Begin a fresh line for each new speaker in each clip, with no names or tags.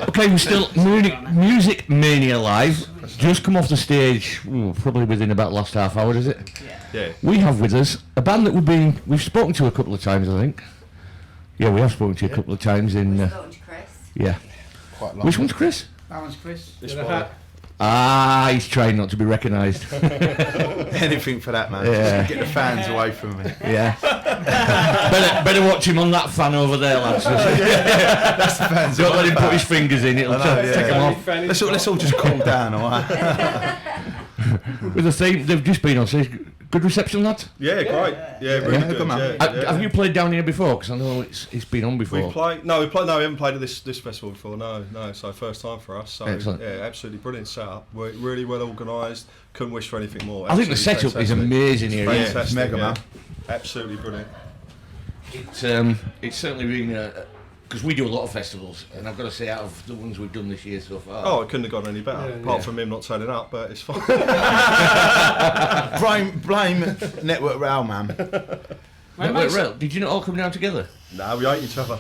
Okay, we're still Music Mania live. Just come off the stage, probably within about the last half hour, is it?
Yeah.
We have with us a band that we've spoken to a couple of times, I think. Yeah, we have spoken to you a couple of times in.
We've spoken to Chris.
Yeah.
Quite long.
Which one's Chris?
That one's Chris.
This one.
He's trying not to be recognised.
Anything for that, man.
Yeah.
Get the fans away from me.
Yeah. better watch him on that fan over there, lads.
That's the fans.
Don't let him put his fingers in, it'll take him off.
Let's all just calm down, alright?
With the theme, they've just been on stage. Good reception, lads?
Yeah, great. Yeah, really good.
Good man.
Have you played down here before? Because I know it's been on before.
We haven't played at this festival before. No. So first time for us. So
excellent.
Yeah, absolutely brilliant setup. We're really well organised. Couldn't wish for anything more.
I think the setup is amazing here.
Fantastic,
Mega man.
Absolutely brilliant.
It's certainly been because we do a lot of festivals, and I've got to say, out of the ones we've done this year so far.
Oh, it couldn't have gone any better. Apart from him not turning up, but it's fine.
blame Network Rail, man.
Network Rail. Did you not all come down together?
No, we hate each other.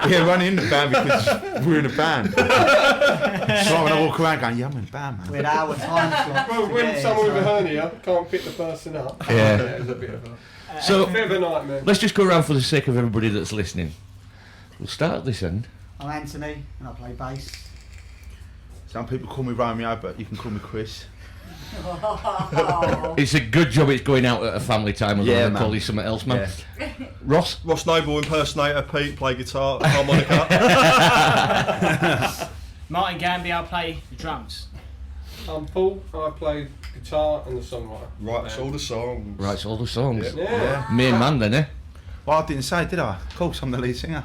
Yeah, running in the band because we're in a band. So when I walk around going, yeah, I'm in a band, man.
With our time slot.
Well, when someone with a hernia can't pick the person up,
Yeah.
it's a bit of
So
a nightmare.
let's just go around for the sake of everybody that's listening. We'll start at this end.
I'm Anthony and I play bass.
Some people call me Romeo, but you can call me Chris.
It's a good job it's going out at a family time as well and
man.
call you something else, man.
Yeah.
Ross?
Ross Noble impersonator, Pete, play guitar, harmonica.
Martin Gamby, I play the drums.
I'm Paul, I play guitar and the songwriter.
Writes all the songs.
Writes all the songs.
Yeah.
Main man then, eh?
Well, I didn't say, did I? Of course, I'm the lead singer.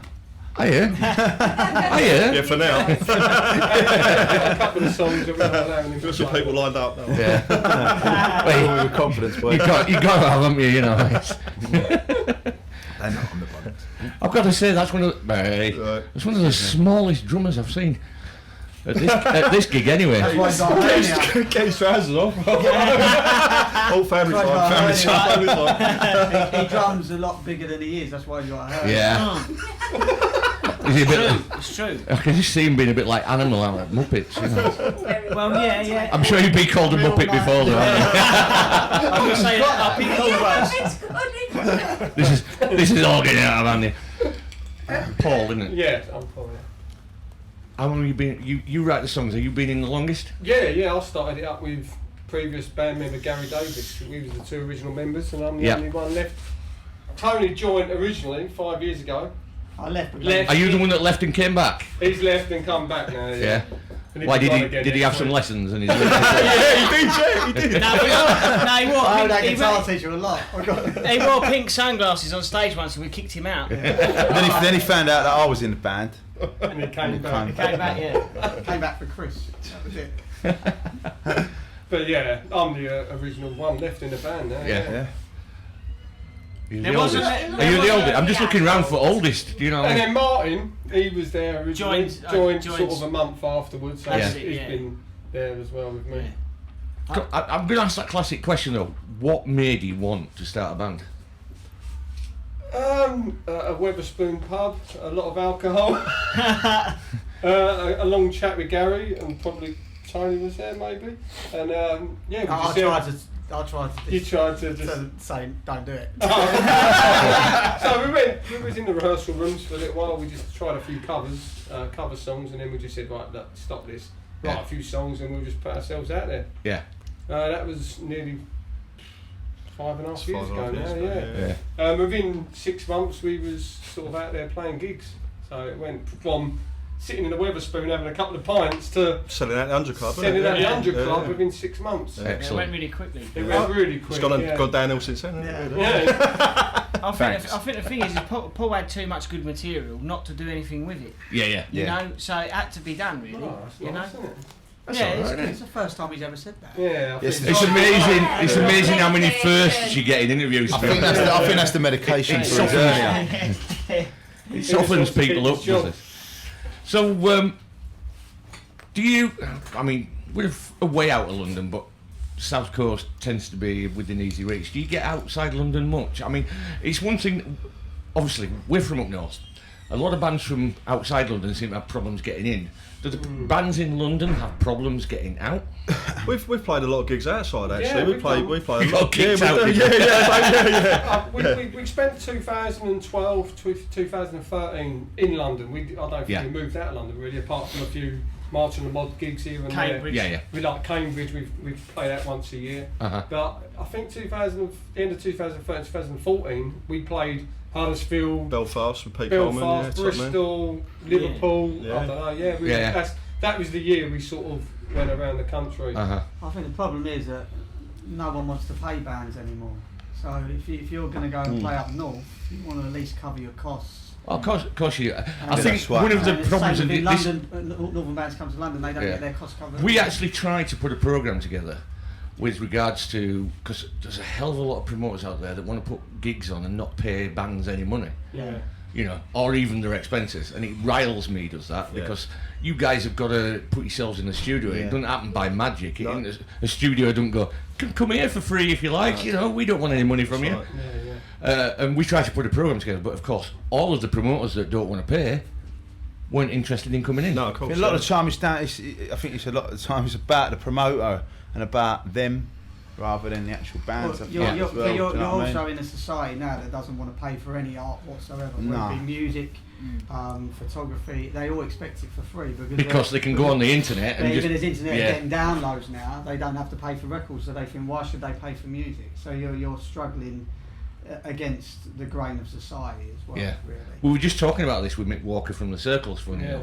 Oh yeah.
Yeah, for now.
A couple of songs that we're not allowing him to
Got some
play.
people lined up now.
Yeah.
Well, with confidence, boy.
You got to have, haven't you? You know.
They're not on the bottom.
I've got to say that's one of the smallest drummers I've seen at this gig anyway.
That's why he's on hernia.
Get his trousers off. Whole family time.
He drums a lot bigger than he is, that's why he's got a hernia.
Yeah. Is he a bit?
It's true.
I can just see him being a bit like Animal out like Muppets. You know.
Well, yeah.
I'm sure you've been called a Muppet before, though.
I'm going to say that I'll be
This is all getting out of hand. Paul, isn't it?
Yeah, I'm Paul, yeah.
How long have you been? You write the songs. Have you been in the longest?
Yeah, I started it up with previous band member Gary Davis. We were the two original members and I'm the only one left. Tony joined originally 5 years ago.
I left.
Are you the one that left and came back?
He's left and come back now, yeah. And
Why
he's
did
gone again
he
next
have some
week.
lessons? And he's
Yeah, he did.
No, he wore
I owed that
pink,
guitar teacher a lot.
he wore pink sunglasses on stage once and we kicked him out.
Then he found out that I was in the band.
And he came back.
He came back, yeah.
Came back for Chris. That was it.
But yeah, I'm the original one left in the band now.
Yeah. You're
There
the
wasn't
oldest.
a-
Are you the oldest? I'm just looking round for oldest. Do you know?
And then Martin, he was there originally, joined
joined
sort of a month afterwards, so
That's
he's
it, yeah.
been there as well with me.
I'm going to ask that classic question though. What made you want to start a band?
A Weatherspoon pub, a lot of alcohol, a long chat with Gary, and probably Tony was there maybe, and yeah, we
I
just
tried to.
You tried to just
say, don't do it.
So we was in the rehearsal rooms for a little while. We just tried a few cover songs, and then we just said, right, look, stop this, write a few songs, and we'll just put ourselves out there.
Yeah.
That was nearly 5.5 years ago now.
Yeah.
Within 6 months, we was sort of out there playing gigs. So it went from sitting in the Weatherspoon having a couple of pints to
selling out the 100 Club.
selling out the 100 Club within 6 months.
It
Excellent.
went really quickly.
It went really quick.
It's gone downhill since then. hasn't it?
Yeah.
I think the thing is Paul had too much good material not to do anything with it.
Yeah.
You know, so it had to be done really.
Oh, that's
you
nice,
know.
isn't it?
It's the first time he's ever said that.
Yeah. I
Yes,
think
It's amazing. It's amazing how many firsts you get in interviews.
I think that's the medication for his hernia.
It softens people up, doesn't it? So, do you? I mean, we're a way out of London, but South Coast tends to be within easy reach. Do you get outside London much? I mean, it's one thing. Obviously, we're from up north, a lot of bands from outside London seem to have problems getting in. Do the bands in London have problems getting out?
We've played a lot of gigs outside actually.
Yeah,
we
we've
play
done.
a lot.
got gigs out,
we do.
did you?
Yeah.
We spent 2012 to 2013 in London. I don't think
Yeah.
we moved out of London really, apart from a few March on the Mod gigs here and
Cambridge.
there.
Yeah, yeah.
We like Cambridge. We've played that once a year.
Uh-huh.
But I think the end of 2013, 2014, we played Huddersfield,
Belfast with Pete Coleman,
Belfast,
yeah, top man.
Bristol, Liverpool.
Yeah.
I don't know. Yeah, that was the year we sort of went around the country.
Uh-huh.
I think the problem is that no one wants to pay bands anymore. So if you're going to go and play up north, you want to at least cover your costs.
Well, of course you. I
And
think
that's right.
one of the
And it's
problems
same
in
with
this.
London, northern bands come to London, they don't
Yeah.
get their costs covered.
We actually tried to put a programme together with regards to, because there's a hell of a lot of promoters out there that want to put gigs on and not pay bands any money,
Yeah.
you know, or even their expenses, and it riles me, does that,
Yeah.
because you guys have got to put yourselves in the studio. It
Yeah.
doesn't happen by magic. It
No.
isn't a studio doesn't go, come here for free if you like, you know, we don't want any money from
That's
you.
right.
Yeah.
And we tried to put a programme together, but of course, all of the promoters that don't want to pay weren't interested in coming in.
No, of course.
A lot of the time I think it's a lot of the time it's about the promoter and about them rather than the actual bands.
Well,
I
you're,
think,
you're,
as well,
you're,
do you know
you're
what I mean?
also in a society now that doesn't want to pay for any art whatsoever, whether
No.
it be music, photography. They all expect it for free
Because they can go on the internet and
even
just
as internet
yeah.
getting downloads now, they don't have to pay for records, so they think, why should they pay for music? So you're struggling against the grain of society as well.
Yeah.
Really.
We were just talking about this with Mick Walker from the Circles, funny
Yeah.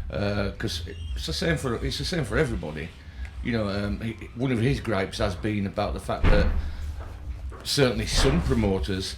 enough, because it's the same for everybody. You know, one of his gripes has been about the fact that certainly some promoters,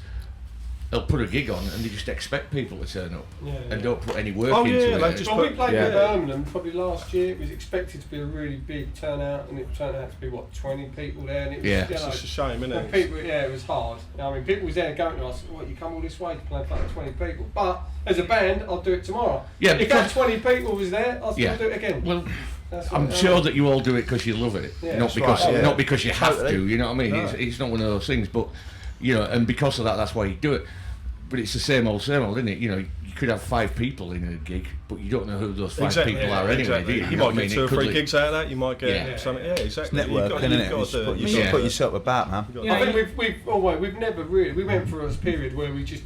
they'll put a gig on and they just expect people to turn up
Yeah,
and
yeah.
don't put any work
Oh,
into
yeah,
it.
they just
Well, we
put-
played
yeah.
with Birmingham probably last year. It was expected to be a really big turnout, and it turned out to be 20 people there, and it was
Yeah.
you
It's
know,
just a shame, isn't
and
it?
people, it was hard. I mean, people was there going to us, "What, you come all this way to play in front of 20 people?" But as a band, I'll do it tomorrow.
Yeah,
if
because-
that 20 people was there, I'll still
Yeah.
do it again.
Well,
That's what
I'm
I
sure
mean.
that you all do it because you love it,
Yeah.
not
That's
because
right, yeah.
not because you have
Totally.
to. You know what I mean?
No.
It's not one of those things, but you know, and because of that, that's why you do it. But it's the same old, isn't it? You know, you could have 5 people in a gig, but you don't know who those 5
Exactly,
people
yeah,
are anyway,
exactly.
do you?
You
You know what
might
I
get
mean?
2 or
It could
3
li-
gigs out of that. You might get
Yeah.
something. Yeah, exactly.
Networking,
You've got
isn't
to
it?
do
You've got to
Yeah.
put yourself about, man.
I think we've never really. We went through a period where we just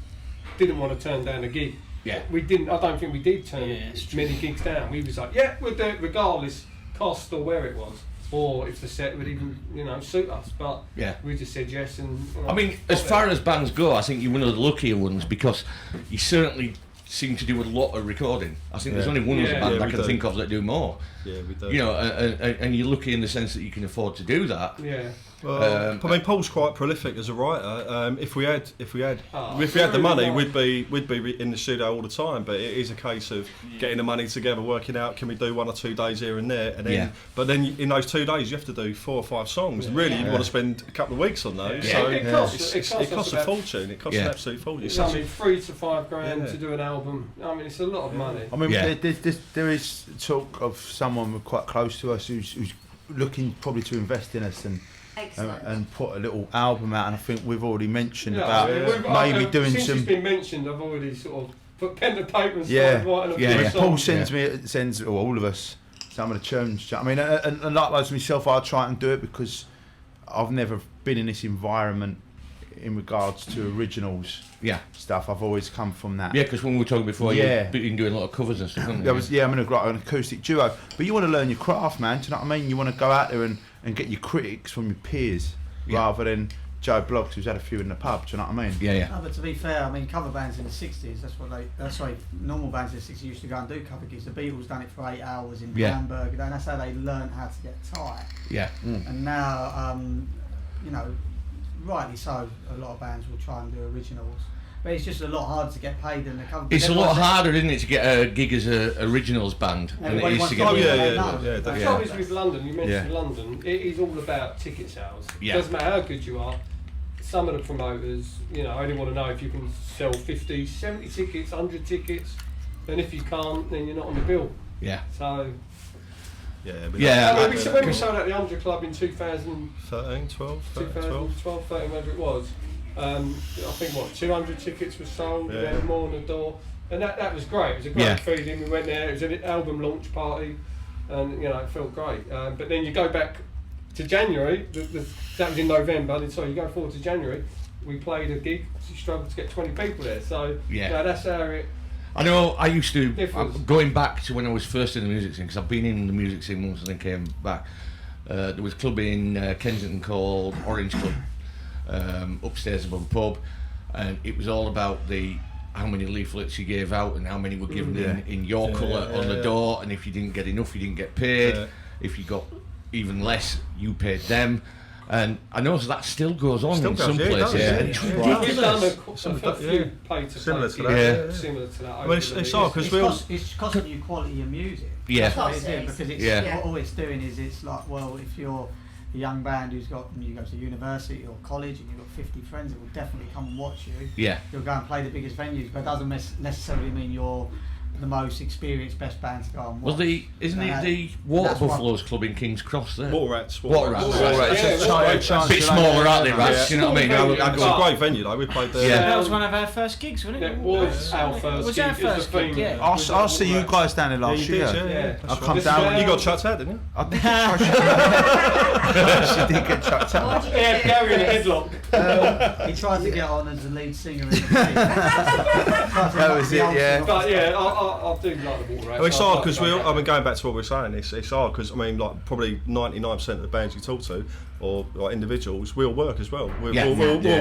didn't want to turn down a gig.
Yeah.
We didn't. I don't think we did turn
it's
many gigs down. We was like, yeah, we'll do it regardless, cost or where it was, or if the set would even suit us. But
Yeah.
we just said yes. And
I mean, as far as bands go, I think you're one of the luckier ones because you certainly seem to do a lot of recording. I think there's
Yeah.
only one other
Yeah.
band
Yeah,
I
we
can
do.
think of that do more.
Yeah, we do.
You know, and you're lucky in the sense that you can afford to do that.
yeah.
Well, I mean, Paul's quite prolific as a writer. If we had
Oh,
the money,
really
we'd be in the studio all the time. But it is a case of getting the money together, working out can we do 1 or 2 days here and there, and then.
Yeah.
But then in those 2 days, you have to do 4 or 5 songs. And really, you
Yeah.
want to spend a couple of weeks on those.
Yeah.
So
It costs- it costs
it costs
us
a
about-
fortune. It costs
Yeah.
an absolute fortune. It's
I
such
mean,
a,
3 to 5 grand
Yeah.
to do an album. I mean, it's a lot of money.
I mean,
Yeah.
there is talk of someone quite close to us who's looking probably to invest in us and put a little album out. And I think we've already mentioned about maybe doing
since
some.
it's been mentioned, I've already sort of put pen to paper and
Yeah.
started writing a
Yeah.
few
Yeah.
songs.
Paul sends all of us some of the tunes. I mean, and likewise myself, I try and do it because I've never been in this environment in regards to originals
Yeah.
stuff. I've always come from that.
Yeah, because when we were talking before,
Yeah.
you've been doing a lot of covers and stuff, haven't you?
I'm in an acoustic duo, but you want to learn your craft, man. Do you know what I mean? You want to go out there and get your critics from your peers
Yeah.
rather than Joe Bloggs, who's had a few in the pub. Do you know what I mean?
Yeah, yeah.
No, but to be fair, I mean, cover bands in the 60s, normal bands in the 60s used to go and do cover gigs. The Beatles done it for 8 hours in
Yeah.
Hamburg, and that's how they learned how to get tight.
Yeah.
And now, rightly so, a lot of bands will try and do originals. But it's just a lot harder to get paid than the cover.
It's a lot
Everyone's-
harder, isn't it, to get a gig as a originals band than it
Everybody
is
wants
to
to
get.
Oh,
be
yeah,
where
yeah,
they know.
yeah,
The
definitely.
trouble is with London, you mentioned
Yeah.
London, it is all about ticket sales.
Yeah.
Doesn't matter how good you are, some of the promoters, only want to know if you can sell 50, 70 tickets, 100 tickets, and if you can't, then you're not on the bill.
Yeah.
So,
yeah,
Yeah,
when we sold at the 100 Club in 2000,
13, 12, 12.
2012, 13, whatever it was, I think 200 tickets were sold,
Yeah.
we had more on the door. And that was great. It was a great feeling. We went there. It was an album launch party, and it felt great. But then you go back to January. That was in November. So you go forward to January. We played a gig. You struggled to get 20 people there. So that's how it.
I know. I used to going back to when I was first in the music scene, because I've been in the music scene once and then came back. There was a club in Kensington called Orange Club, upstairs above a pub, and it was all about how many leaflets you gave out and how many were given in your colour on the door, and if you didn't get enough, you didn't get paid. If you got even less, you paid them. And I know that still goes on in some places.
It's ridiculous. We've done a few
similar to that.
Similar to that.
I mean, it's hard because
it's costing you quality of music.
Yeah.
That's what it's doing, because all it's doing is it's like, well, if you're a young band you go to university or college and you've got 50 friends that will definitely come and watch you.
Yeah.
You'll go and play the biggest venues, but it doesn't necessarily mean you're the most experienced, best band to go and watch.
Well, isn't it the Water Buffaloes Club in King's Cross there?
Water Rats.
Water Rats.
A
bit smaller, aren't they, Rats? You know what I mean?
It's a great venue though. We played there.
That was one of our first gigs, wasn't it?
It was our first gig.
Yeah.
I'll see you guys down there last year.
Yeah.
I'll come down.
You got chucked out, didn't you?
I did actually did get chucked out.
Yeah, Gary in a headlock.
He tried to get on as the lead singer in the band.
That was it, yeah.
But yeah, I do like the Water Rats.
Well, it's hard because going back to what we were saying, it's hard because like probably 99% of the bands you talk to or like individuals, we'll work as well. We'll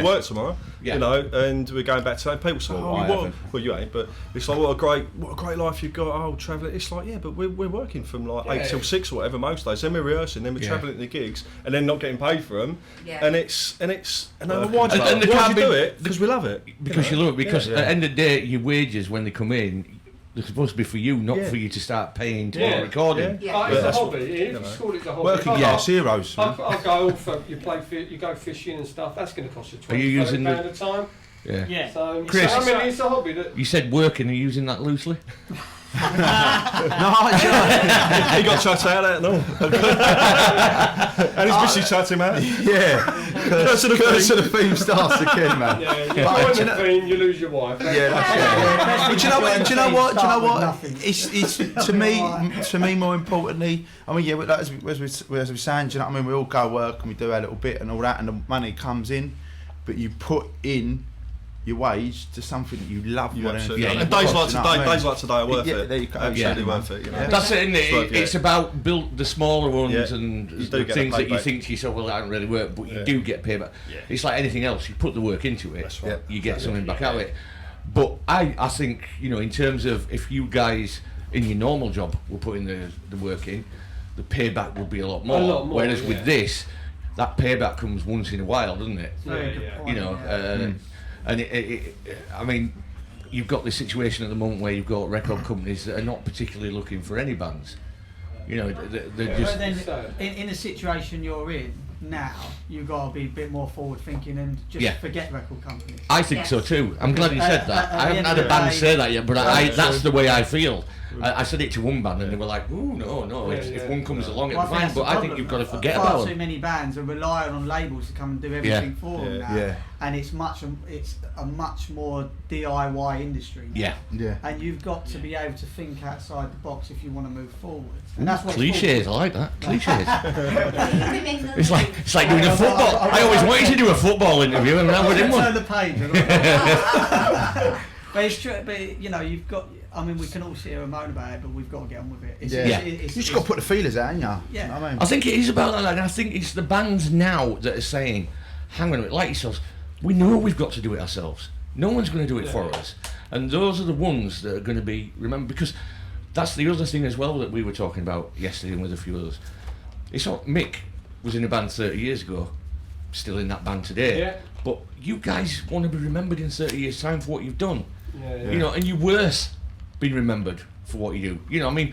work tomorrow, and we're going back to that. People say, well, you ain't, but it's like what a great life you've got. Oh, travelling. It's like, yeah, but we're working from like 8 till 6 or whatever most days. Then we're rehearsing, then we're travelling to the gigs, and then not getting paid for them. Yeah. And why do you do it? Because we love it.
Because you love it. Because at the end of the day, your wages when they come in, they're supposed to be for you, not for you to start paying to get recording.
It's a hobby. If you call it a hobby.
Working class heroes.
I'll go for you go fishing and stuff. That's going to cost you £20 a time.
Yeah.
So,
Chris,
it's a hobby.
You said working. Are you using that loosely?
No,
he got chucked out of it, no. And he's busy chatting, man.
Yeah. So the theme starts again, man.
Yeah, you theme, you lose your wife.
Yeah, that's it. But do you know what? It's to me more importantly. I mean, as we were saying, do you know what I mean? We all go work and we do our little bit and all that, and the money comes in, but you put in your wage to something that you love.
And days like today are worth it.
There you go.
Absolutely worth it.
That's it, isn't it? It's about build the smaller ones and the things that you think to yourself, well, that don't really work, but you do get paid back. It's like anything else. You put the work into it, you get something back out of it. But I think, in terms of if you guys in your normal job were putting the work in, the payback would be a lot more. Whereas with this, that payback comes once in a while, doesn't it? And I mean, you've got this situation at the moment where you've got record companies that are not particularly looking for any bands. They're just.
But then, in the situation you're in now, you've got to be a bit more forward thinking and just forget record companies.
I think so too. I'm glad you said that. I haven't had a band say that yet, but that's the way I feel. I said it to one band and they were like, "Ooh, no. If one comes along, it's fine." But I think you've got to forget about them.
Far too many bands are relying on labels to come and do everything for them now, and it's a much more DIY industry now. And you've got to be able to think outside the box if you want to move forward. And that's what
cliches. I like that. Cliches. It's like doing a football. I always wanted to do a football interview, and now we're in one.
Turn the page. But it's true. But you've got. I mean, we can all sit here and moan about it, but we've got to get on with it.
You just got to put the feelers out, ain't you?
Yeah.
You know what I mean?
I think it is about that, and I think it's the bands now that are saying, hang on a minute, like yourselves, we know we've got to do it ourselves. No one's going to do it for us. And those are the ones that are going to be remembered, because that's the other thing as well that we were talking about yesterday and with a few others. It's not, Mick was in a band 30 years ago, still in that band today, but you guys want to be remembered in 30 years' time for what you've done. And you're worse being remembered for what you do. I mean,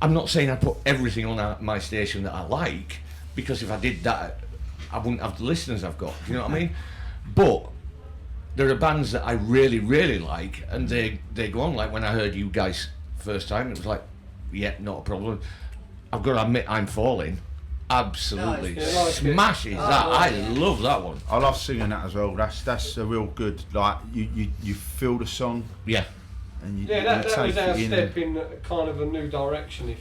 I'm not saying I put everything on my station that I like, because if I did that, I wouldn't have the listeners I've got. You know what I mean? But there are bands that I really, really like, and they go on. Like when I heard you guys first time, it was like, not a problem. I've got to admit, I'm Falling. Absolutely smashes that. I love that one.
I love singing that as well. That's a real good. Like you feel the song.
Yeah.
and
that was our step in kind of a new direction.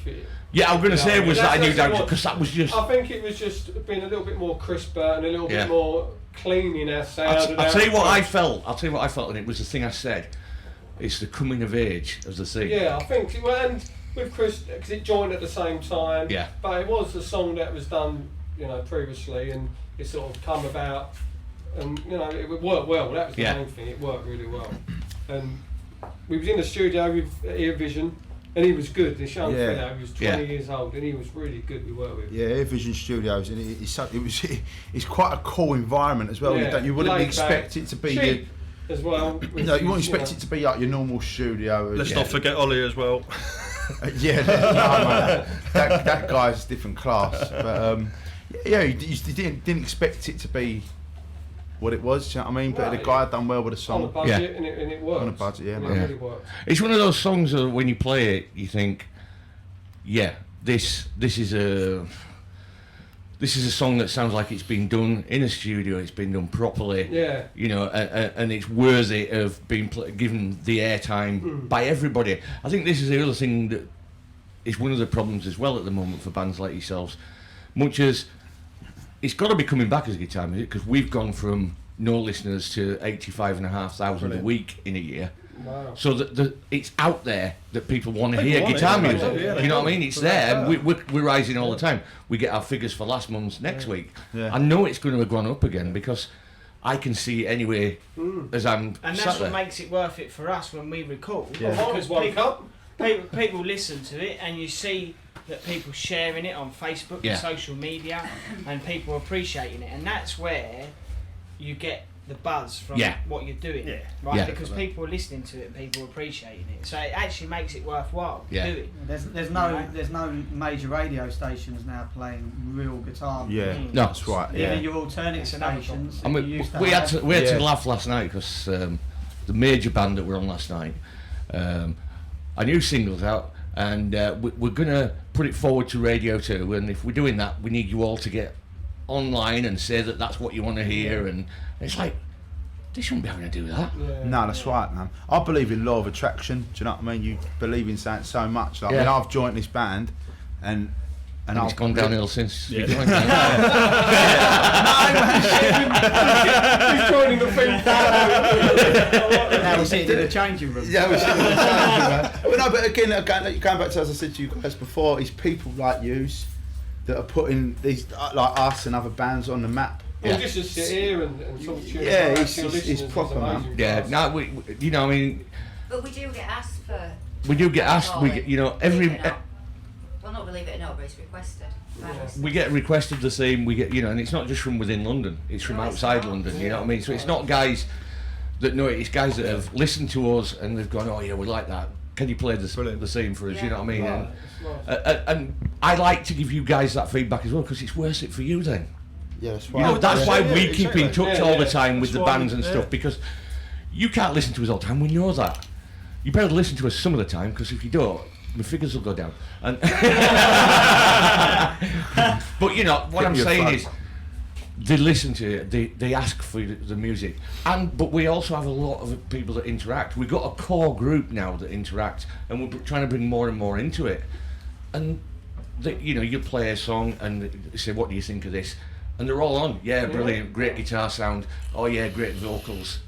I'm going to say, was that a new direction? Because that was just.
I think it was just being a little bit more crisper and a little bit more clean in our sound.
I'll tell you what I felt. And it was the thing I said. It's the coming of age of the scene.
Yeah, I think, and with Chris, because it joined at the same time.
Yeah.
But it was a song that was done, previously, and it sort of come about, and it would work well. That was the main thing. It worked really well, and we was in the studio with Ear Vision, and he was good. This young fella, he was 20 years old, and he was really good. We worked with.
Yeah, Ear Vision Studios, and it's quite a cool environment as well.
Yeah.
You wouldn't expect it to be.
Cheap as well.
You wouldn't expect it to be like your normal studio.
Let's not forget Ollie as well.
That guy's a different class. But you didn't expect it to be what it was. Do you know what I mean? But the guy done well with the song.
On a budget, and it worked.
On a budget,
It really worked.
It's one of those songs that when you play it, you think, this is a song that sounds like it's been done in a studio. It's been done properly.
Yeah.
And it's worthy of being given the airtime by everybody. I think this is the other thing that is one of the problems as well at the moment for bands like yourselves. Much as it's got to be coming back as guitar music, because we've gone from no listeners to 85,500 a week in a year.
Wow.
So that it's out there that people want to hear guitar music. You know what I mean? It's there. We're rising all the time. We get our figures for last month's next week.
Yeah.
I know it's going to have gone up again because I can see it anyway as I'm
and
sat
that's
there.
what makes it worth it for us when we record.
Yeah.
Because people listen to it, and you see that people sharing it on Facebook and social media, and people appreciating it, and that's where you get the buzz from what you're doing, right?
Yeah.
Because people are listening to it and people are appreciating it, so it actually makes it worthwhile doing.
There's no major radio stations now playing real guitar.
Yeah,
No.
that's right.
Even your alternate stations.
I mean, we had to laugh last night because the major band that were on last night, a new single's out, and we're gonna put it forward to Radio 2, and if we're doing that, we need you all to get online and say that that's what you want to hear, and it's like, they shouldn't be having to do that.
No, that's right, man. I believe in law of attraction. Do you know what I mean? You believe in something so much. Like, I mean, I've joined this band, and
it's gone downhill since.
He's joining the thing.
Now we're sitting in the changing room.
Yeah, we're sitting in the changing room. Well, no, but again, going back to, as I said to you guys before, it's people like yous that are putting these, like us and other bands, on the map.
Well, just to sit here and talk to you.
It's proper, man.
Yeah, now I mean.
But we do get asked for.
We do get asked. Every.
Well, not believe it or not, but it's requested.
We get requested the same. We get, and it's not just from within London. It's from outside London. You know what I mean? So it's not guys that know it. It's guys that have listened to us and they've gone, oh yeah, we like that. Can you play the same for us? You know what I mean? And I like to give you guys that feedback as well, because it's worth it for you then.
Yeah, that's right.
That's why we keep in touch all the time with the bands and stuff, because you can't listen to us all the time. We know that. You better listen to us some of the time, because if you don't, my figures will go down. And but what I'm saying is, they listen to it. They ask for the music, but we also have a lot of people that interact. We've got a core group now that interact, and we're trying to bring more and more into it. And you play a song and they say, "What do you think of this?" And they're all on. Yeah, brilliant, great guitar sound. Oh yeah, great vocals.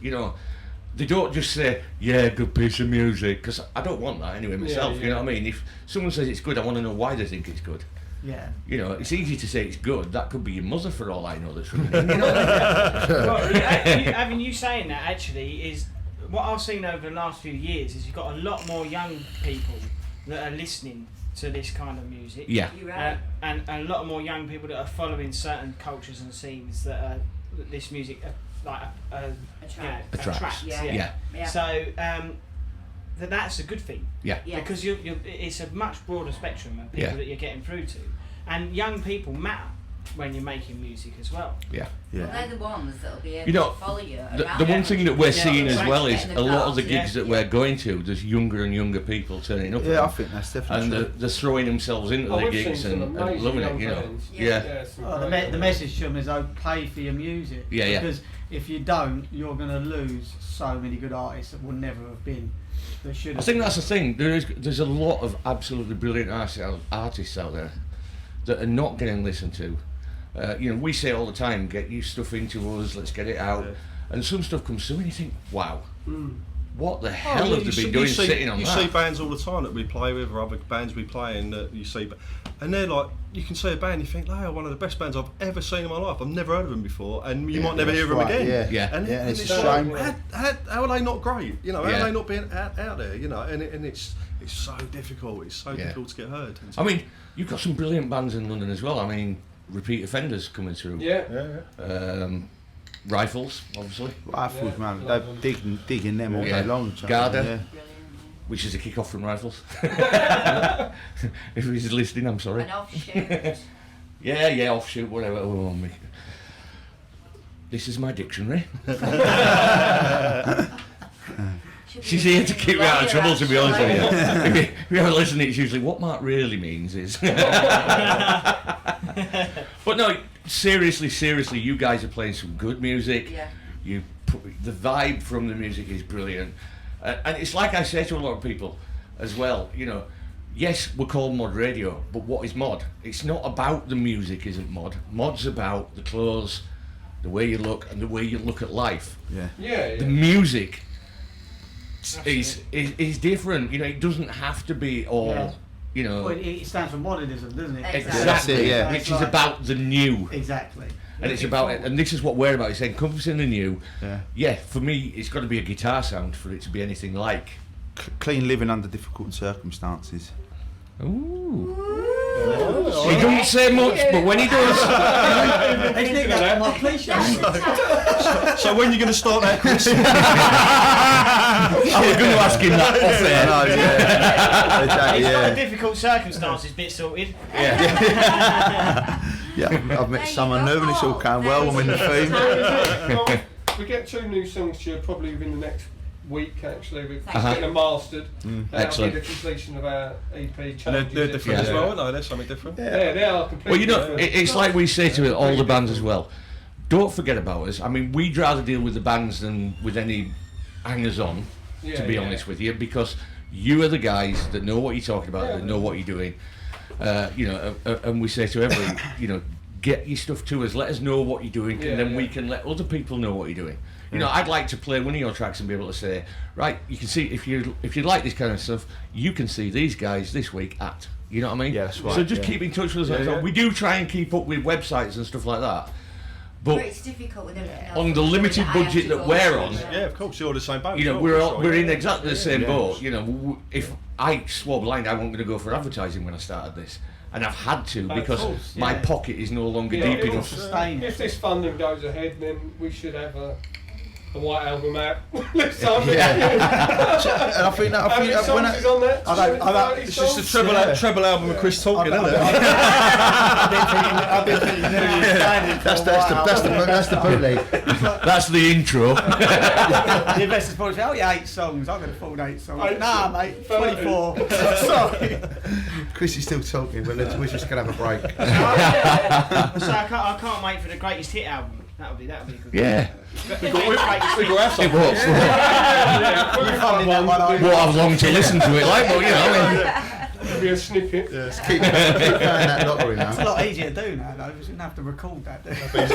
They don't just say, yeah, good piece of music, because I don't want that anyway myself. You know what I mean? If someone says it's good, I want to know why they think it's good.
Yeah.
It's easy to say it's good. That could be your mother for all I know that's running in.
Having you saying that actually is what I've seen over the last few years is you've got a lot more young people that are listening to this kind of music.
Yeah.
And a lot more young people that are following certain cultures and scenes that this music
attracts.
Yeah. So that's a good thing.
Yeah.
Because it's a much broader spectrum of people that you're getting through to, and young people matter. when you're making music as well.
Yeah.
Well, they're the ones that'll be able
You know,
to follow you.
the one thing that we're seeing as well is
Getting
a
the
lot of the
cars,
gigs that we're going to, there's younger and younger people turning up.
Yeah, I think that's definitely
and
true.
they're throwing themselves into the gigs and loving it, you know. Yeah.
The message to them is okay for your music.
Yeah.
Because if you don't, you're going to lose so many good artists that will never have been. That should.
I think that's the thing. There's a lot of absolutely brilliant artists out there that are not getting listened to. You know, we say all the time, get your stuff into us, let's get it out. Yeah. And some stuff comes through and you think, wow, what the hell have they been doing sitting on that?
You see bands all the time that we play with, or other bands we play in that you see, and they're like, you can see a band, you think, they are one of the best bands I've ever seen in my life. I've never heard of them before, and you might never hear them again. And
it's a
like,
shame.
How are they not great? You know, how are they not being out there? You know, and it's so difficult. It's so difficult to get heard.
I mean, you've got some brilliant bands in London as well. I mean, Repeat Offenders coming through. Rifles, obviously.
Rifles, man. They're digging them all day long.
Garda, which is a kick-off from Rifles. If he's listening, I'm sorry.
An offshoot.
yeah, offshoot, whatever. Oh, this is my dictionary. She's here to keep me out of trouble, to be honest with you. If you ever listen, it's usually what Mark really means is. But no, seriously, you guys are playing some good music.
Yeah.
The vibe from the music is brilliant. And it's like I say to a lot of people as well, you know, yes, we're called mod radio, but what is mod? It's not about the music, isn't mod. Mod's about the clothes, the way you look, and the way you look at life.
Yeah.
The music is different. You know, it doesn't have to be all. You know,
well, it stands for modernism, doesn't it?
Exactly. Which is about the new.
Exactly.
And it's about it, and this is what we're about. It's encompassing the new. Yeah. For me, it's got to be a guitar sound for it to be anything like
clean living under difficult circumstances.
Ooh. He doesn't say much, but when he does,
so when are you going to start that, Chris?
I was going to ask him that off air.
He's got a difficult circumstances bit sorted.
I've met someone new and it's all going well. I'm in the theme.
We get 2 new songs to you probably within the next week. Actually, we're getting them mastered.
Excellent.
That'll be the completion of our EP.
And they're different as well, aren't they? They're something different.
Yeah, they are completely.
Well, you know,
different.
it's like we say to all the bands as well. Don't forget about us. I mean, we'd rather deal with the bands than with any hangers-on, to be honest with you, because you are the guys that know what you're talking about, that know what you're doing. You know, and we say to every, you know, get your stuff to us, let us know what you're doing, and then we can let other people know what you're doing. You know, I'd like to play one of your tracks and be able to say, right, you can see if you like this kind of stuff, you can see these guys this week at. You know what I mean?
Yeah, that's right.
So just keep in touch with us. We do try and keep up with websites and stuff like that. But
it's difficult with everything else.
on the limited budget that we're on,
of course, you're the same boat.
you know, we're in exactly the same boat. You know, if I swore blind, I wasn't going to go for advertising when I started this, and I've had to because my pocket is no longer deep enough.
If this funding goes ahead, then we should have a White Album out. And I
think that when
it's just a treble album of Chris talking, isn't it?
I've been thinking
that's the bootleg.
That's the intro.
The investors probably say, 8 songs. I'm going to afford 8 songs. Nah, mate, 24. Sorry.
Chris is still talking, but we're just going to have a break.
So I can't wait for the greatest hit album. That'll be good.
Yeah.
We go have some.
It was. What I've longed to listen to it like, but you know.
It'll be a snippet.
Keep going that lottery now.
It's a lot easier to do now, though. We shouldn't have to record that.
That'd be a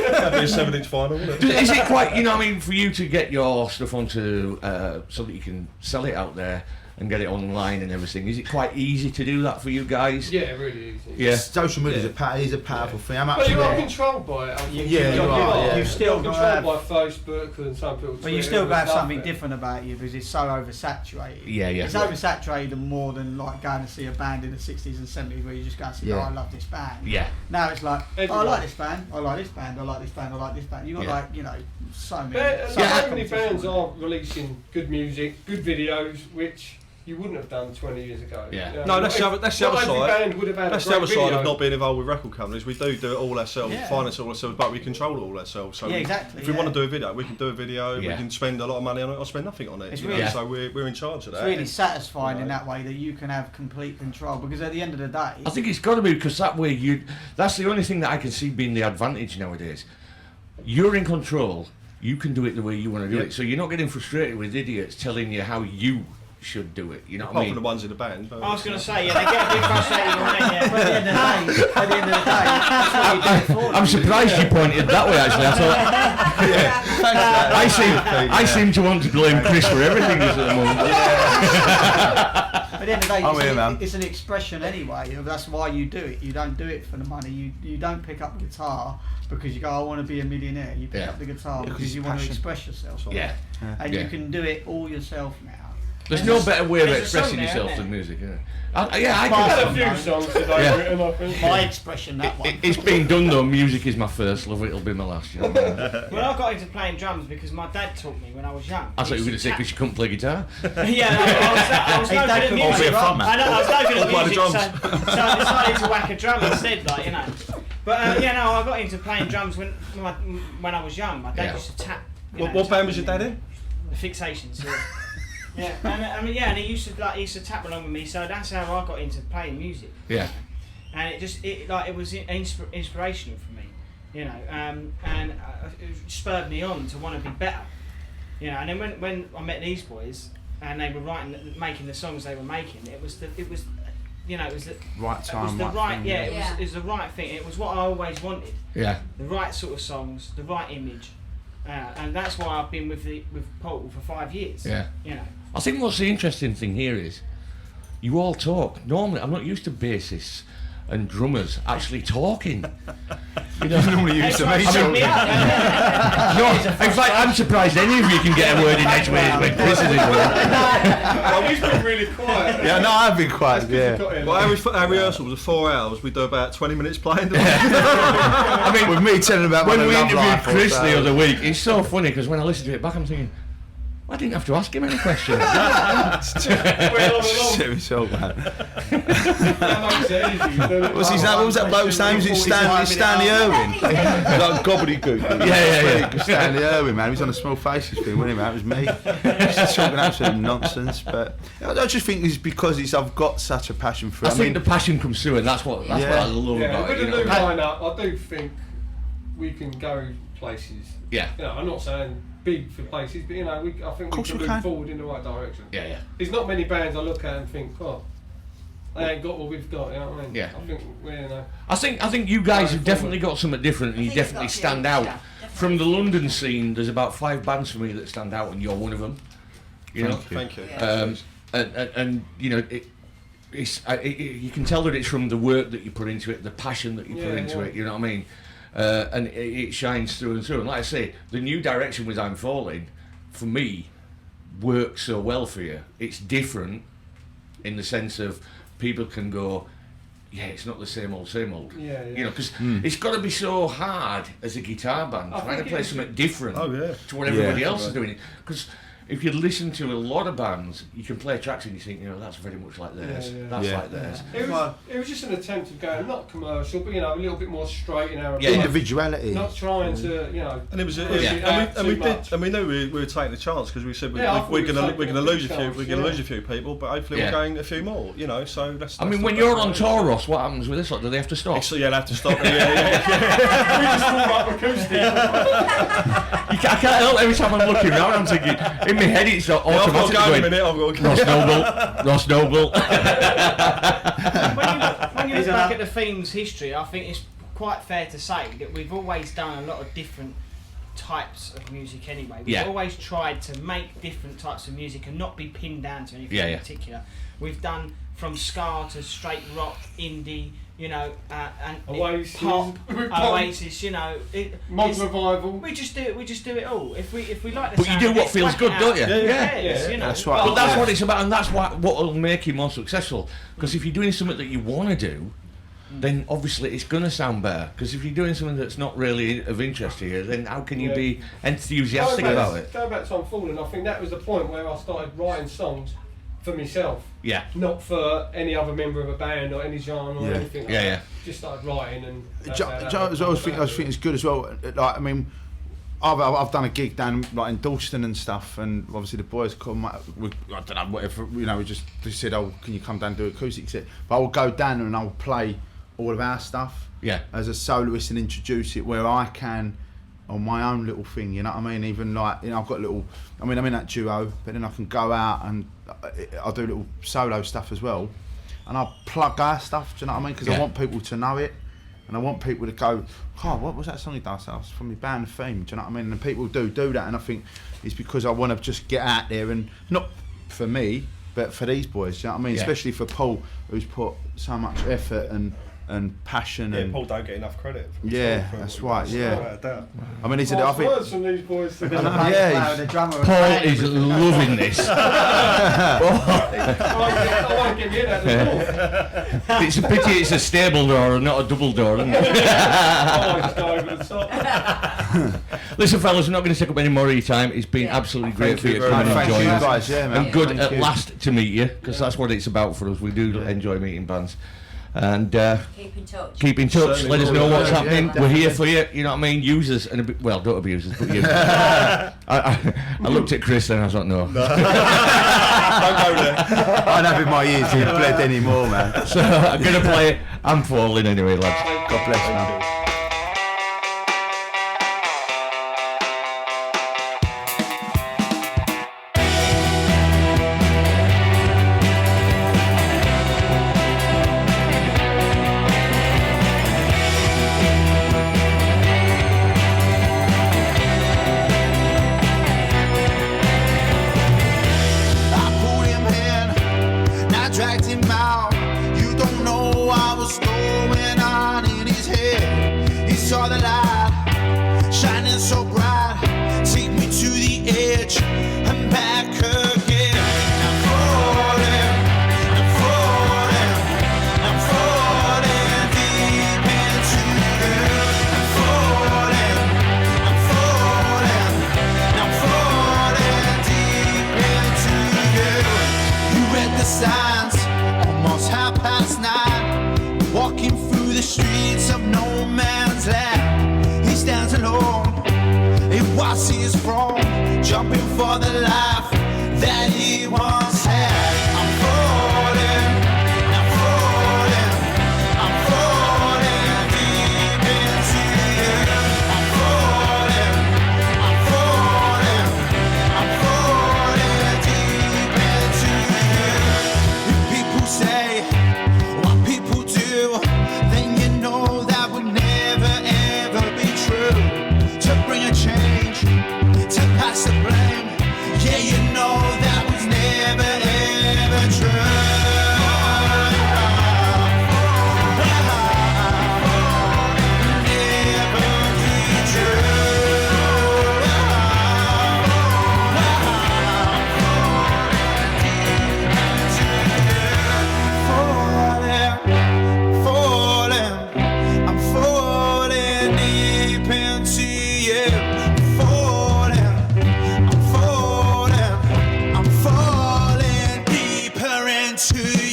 7-inch final, wouldn't it?
Is it quite, you know, I mean, for you to get your stuff onto so that you can sell it out there and get it online and everything, is it quite easy to do that for you guys?
Yeah, really easy.
Yeah.
Social media is a powerful thing.
But you're not controlled by it.
You've still
controlled by Facebook and some people.
But you still got to have something different about you because it's so oversaturated.
Yeah.
It's oversaturated more than like going to see a band in the 60s and 70s where you just go and say, I love this band.
Yeah.
Now it's like, I like this band, I like this band, I like this band, I like this band. You've got like, you know, so many.
So many bands are releasing good music, good videos, which you wouldn't have done 20 years ago.
Yeah.
You know,
No, that's the other side.
That's the
other side of not being involved with record companies. We do it all ourselves, finance it all ourselves, but we control it all ourselves. So
exactly.
if we want to do a video, we can do a video.
Yeah.
We can spend a lot of money on it or spend nothing on it.
It's
Really, so we're in charge of that.
It's really satisfying in that way that you can have complete control, because at the end of the day,
I think it's got to be, because that way that's the only thing that I can see being the advantage nowadays. You're in control. You can do it the way you want to do it. So you're not getting frustrated with idiots telling you how you should do it. You know what I mean?
Apart from the ones in the band.
I was going to say, they get a bit frustrated on that,
but at the end of the day, that's what you do it for.
I'm surprised you pointed that way. Actually, I thought. I seem to want to blame Chris for everything at the moment.
At the end of the day, it's an expression anyway. That's why you do it. You don't do it for the money. You don't pick up the guitar because you go, I want to be a millionaire. You pick up the guitar because you want to express yourself. And you can do it all yourself now.
There's no better way of expressing yourself than music. I
had a few songs today written up.
My expression, that one.
It's been done though. Music is my first love. It'll be my last. You know?
Well, I got into playing drums because my dad taught me when I was young.
I thought you were going to say because you couldn't play guitar.
I was no good at music. I was no good at music, so I decided to whack a drum instead, like, you know. But I got into playing drums when I was young. My dad used to tap.
What band was your dad in?
The Fixations. Yeah, and he used to tap along with me, so that's how I got into playing music.
Yeah.
And it was inspirational for me, you know, and it spurred me on to want to be better, you know. And then when I met these boys and they were making the songs they were making, it was the
right time,
it was the
right
thing.
thing,
It was the right thing. It was what I always wanted.
Yeah.
The right sort of songs, the right image. And that's why I've been with Portal for 5 years.
Yeah.
You know.
I think what's the interesting thing here is, you all talk. Normally, I'm not used to bassists and drummers actually talking. You know,
normally used to me.
No, in fact, I'm surprised any of you can get a word in edgeways when Chris is in there.
He's been really quiet.
Yeah, no, I've been quiet.
Well, our rehearsals are 4 hours. We do about 20 minutes playing.
I mean, with me telling about
when we interviewed Chris the other week, it's so funny because when I listen to it back, I'm thinking, I didn't have to ask him any questions.
Himself, man. What was that bloke's name? Was it Stanley Irwin? Like gobbledygook.
Yeah.
Stanley Irwin, man. He was on the Small Faces thing, wasn't he, man? It was me. Just talking absolute nonsense. But I just think it's because I've got such a passion for it.
I think the passion comes through, and that's what I love about it.
With the new lineup, I do think we can go places.
Yeah.
You know, I'm not saying big for places, but you know, I think we can move forward in the right direction.
Yeah.
There's not many bands I look at and think, oh, they ain't got what we've got. You know what I mean?
Yeah.
I think we're.
I think you guys have definitely got something different, and you definitely stand out. From the London scene, there's about 5 bands for me that stand out, and you're one of them.
Thank you.
And you know, you can tell that it's from the work that you put into it, the passion that you put into it. You know what I mean? And it shines through and through. And like I say, the new direction with I'm Falling, for me, works so well for you. It's different in the sense of people can go, yeah, it's not the same old. You know, because it's got to be so hard as a guitar band trying to play something different to what everybody else is doing. Because if you listen to a lot of bands, you can play tracks and you think, you know, that's very much like theirs. That's like theirs.
It was just an attempt of going not commercial, but you know, a little bit more straight in our approach.
Individuality.
Not trying to, you know.
And it was, and we knew we were taking the chance because we said we're going to lose a few people, but hopefully we're going a few more. You know, so that's.
I mean, when you're on tour, Ross, what happens with this? Like, do they have to stop?
So they have to stop.
We just warm up acoustic.
I can't help every time I'm looking around, I'm thinking, in my head it's automatically going, Ross Noble.
When you look back at the theme's history, I think it's quite fair to say that we've always done a lot of different types of music anyway. We've always tried to make different types of music and not be pinned down to anything in particular. We've done from ska to straight rock, indie, you know, and
Oasis,
pop, Oasis, you know,
Mod Revival.
We just do it all. If we like the
but
sound,
you do what feels good, don't you?
You know.
That's right.
But that's what it's about, and that's what will make you more successful. Because if you're doing something that you want to do, then obviously it's going to sound better. Because if you're doing something that's not really of interest to you, then how can you be enthusiastic about it?
Go back to I'm Falling, I think that was the point where I started writing songs for myself.
Yeah.
Not for any other member of a band or any genre or anything like that.
Yeah.
Just started writing and.
I was thinking it's good as well. Like, I mean, I've done a gig down like in Dalston and stuff, and obviously the boys come. I don't know, whatever. You know, we just said, "Oh, can you come down and do acoustic set?" But I will go down and I'll play all of our stuff as a soloist and introduce it where I can on my own little thing. You know what I mean? Even like, you know, I've got little. I mean, I'm in that duo, but then I can go out and I'll do little solo stuff as well, and I'll plug our stuff. Do you know what I mean? Because I want people to know it. And I want people to go, oh, what was that song he does? That was from my band Theme, do you know what I mean? And people do that, and I think it's because I want to just get out there, and not for me, but for these boys, do you know what I mean? Especially for Paul, who's put so much effort and passion.
Yeah,
and
Paul don't get enough credit.
That's right, yeah. I mean, he's
I think words from these boys.
Paul is loving this.
I want to get in at the door.
It's a pity it's a stable door and not a double door, isn't it?
Just go over the top.
Listen, fellas, we're not going to take up any more of your time. It's been absolutely great for you to come and
Thank
join
you
us.
guys,
And good at last to meet you, because that's what it's about for us. We do enjoy meeting bands. And
keep in touch.
Keep in touch.
Certainly
Let us know what's happening.
Yeah,
We're here for you. You know what I mean? Use us and don't abuse us, but you. I looked at Chris and I thought, no.
Don't go there.
I don't have in my ears here bled anymore, man.
So I'm gonna play I'm Falling anyway, lads.
God bless, man.
Jumping for the life that he once had. I'm falling, I'm falling, I'm falling deep into you. I'm falling, I'm falling, I'm falling deep into you. If people say what people do, then you know that would never ever be true. To bring a change, to pass the blame, yeah, you know that was never ever true. Never be I'm falling deep into you. I'm falling deeper into you.